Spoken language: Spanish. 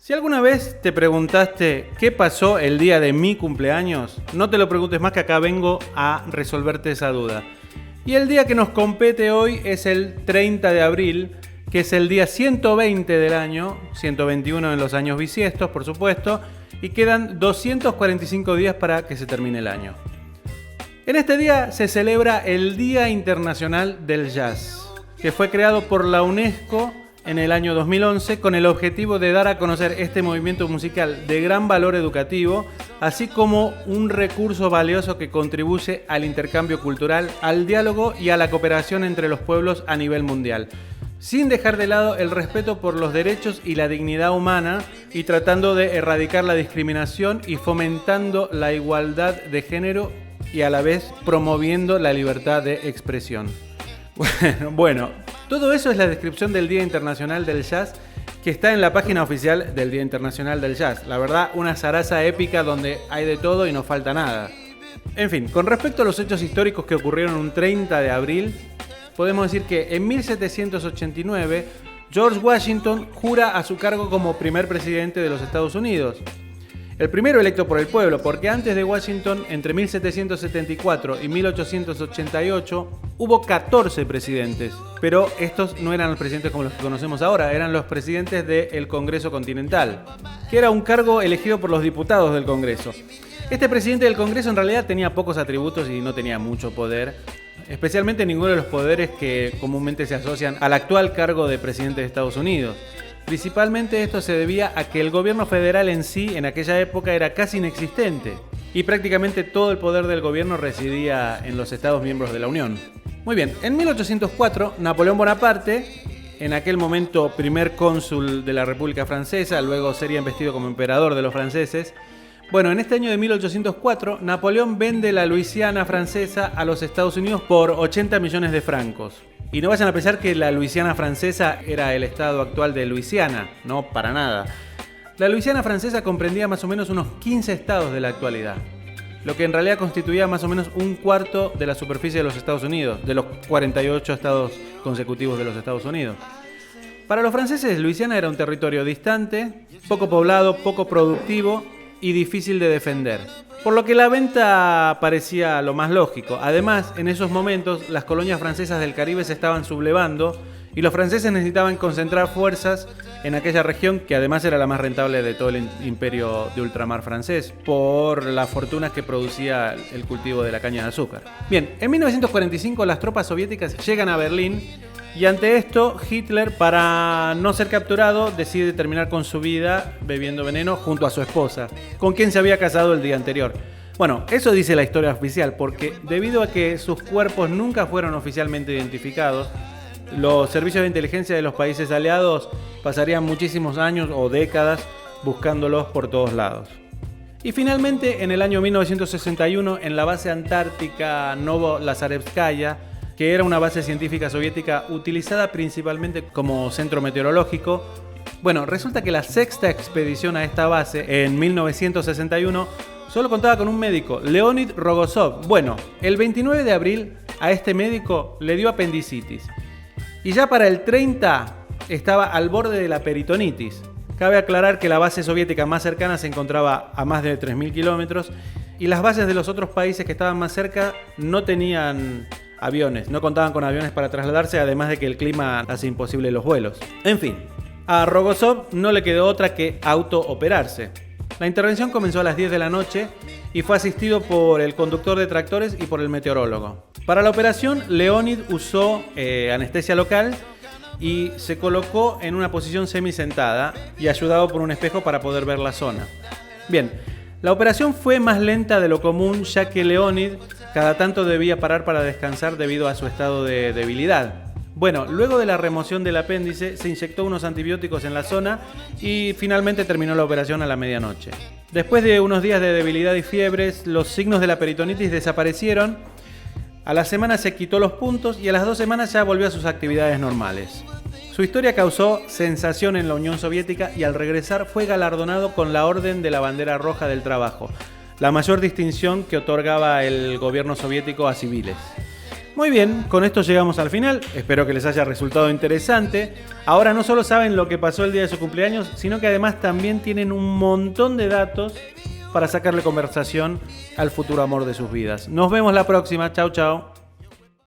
Si alguna vez te preguntaste qué pasó el día de mi cumpleaños, no te lo preguntes más, que acá vengo a resolverte esa duda. Y el día que nos compete hoy es el 30 de abril, que es el día 120 del año, 121 en los años bisiestos, por supuesto, y quedan 245 días para que se termine el año. En este día se celebra el Día Internacional del Jazz, que fue creado por la UNESCO en el año 2011 con el objetivo de dar a conocer este movimiento musical de gran valor educativo, así como un recurso valioso que contribuye al intercambio cultural, al diálogo y a la cooperación entre los pueblos a nivel mundial, sin dejar de lado el respeto por los derechos y la dignidad humana y tratando de erradicar la discriminación y fomentando la igualdad de género y a la vez promoviendo la libertad de expresión. Bueno, todo eso es la descripción del Día Internacional del Jazz, que está en la página oficial del Día Internacional del Jazz. La verdad, una zaraza épica donde hay de todo y no falta nada. En fin, con respecto a los hechos históricos que ocurrieron un 30 de abril, podemos decir que en 1789 George Washington jura a su cargo como primer presidente de los Estados Unidos. El primero electo por el pueblo, porque antes de Washington, entre 1774 y 1888, hubo 14 presidentes. Pero estos no eran los presidentes como los que conocemos ahora, eran los presidentes del Congreso Continental, que era un cargo elegido por los diputados del Congreso. Este presidente del Congreso en realidad tenía pocos atributos y no tenía mucho poder, especialmente ninguno de los poderes que comúnmente se asocian al actual cargo de presidente de Estados Unidos. Principalmente esto se debía a que el gobierno federal en sí en aquella época era casi inexistente y prácticamente todo el poder del gobierno residía en los Estados miembros de la Unión. Muy bien, en 1804 Napoleón Bonaparte, en aquel momento primer cónsul de la República Francesa, luego sería investido como emperador de los franceses. Bueno, en este año de 1804 Napoleón vende la Luisiana francesa a los Estados Unidos por 80 millones de francos. Y no vayan a pensar que la Luisiana francesa era el estado actual de Luisiana, no, para nada. La Luisiana francesa comprendía más o menos unos 15 estados de la actualidad, lo que en realidad constituía más o menos un cuarto de la superficie de los Estados Unidos, de los 48 estados consecutivos de los Estados Unidos. Para los franceses, Luisiana era un territorio distante, poco poblado, poco productivo y difícil de defender, por lo que la venta parecía lo más lógico. Además, en esos momentos, las colonias francesas del Caribe se estaban sublevando y los franceses necesitaban concentrar fuerzas en aquella región, que además era la más rentable de todo el imperio de ultramar francés, por las fortunas que producía el cultivo de la caña de azúcar. Bien, en 1945 las tropas soviéticas llegan a Berlín y ante esto Hitler, para no ser capturado, decide terminar con su vida bebiendo veneno junto a su esposa, con quien se había casado el día anterior. Bueno, eso dice la historia oficial, porque debido a que sus cuerpos nunca fueron oficialmente identificados, los servicios de inteligencia de los países aliados pasarían muchísimos años o décadas buscándolos por todos lados. Y finalmente, en el año 1961, en la base antártica Novolazarevskaya, que era una base científica soviética utilizada principalmente como centro meteorológico. Bueno, resulta que la sexta expedición a esta base, en 1961, solo contaba con un médico, Leonid Rogozov. Bueno, el 29 de abril a este médico le dio apendicitis. Y ya para el 30 estaba al borde de la peritonitis. Cabe aclarar que la base soviética más cercana se encontraba a más de 3.000 kilómetros y las bases de los otros países que estaban más cerca no tenían aviones, no contaban con aviones para trasladarse, además de que el clima hace imposible los vuelos. En fin, a Rogozov no le quedó otra que autooperarse. La intervención comenzó a las 10 de la noche y fue asistido por el conductor de tractores y por el meteorólogo. Para la operación, Leonid usó anestesia local y se colocó en una posición semisentada y ayudado por un espejo para poder ver la zona. Bien, la operación fue más lenta de lo común, ya que Leonid cada tanto debía parar para descansar debido a su estado de debilidad. Bueno, luego de la remoción del apéndice, se inyectó unos antibióticos en la zona y finalmente terminó la operación a la medianoche. Después de unos días de debilidad y fiebres, los signos de la peritonitis desaparecieron. A la semana se quitó los puntos y a las 2 semanas ya volvió a sus actividades normales. Su historia causó sensación en la Unión Soviética y al regresar fue galardonado con la Orden de la Bandera Roja del Trabajo, la mayor distinción que otorgaba el gobierno soviético a civiles. Muy bien, con esto llegamos al final. Espero que les haya resultado interesante. Ahora no solo saben lo que pasó el día de su cumpleaños, sino que además también tienen un montón de datos para sacarle conversación al futuro amor de sus vidas. Nos vemos la próxima. Chau, chau.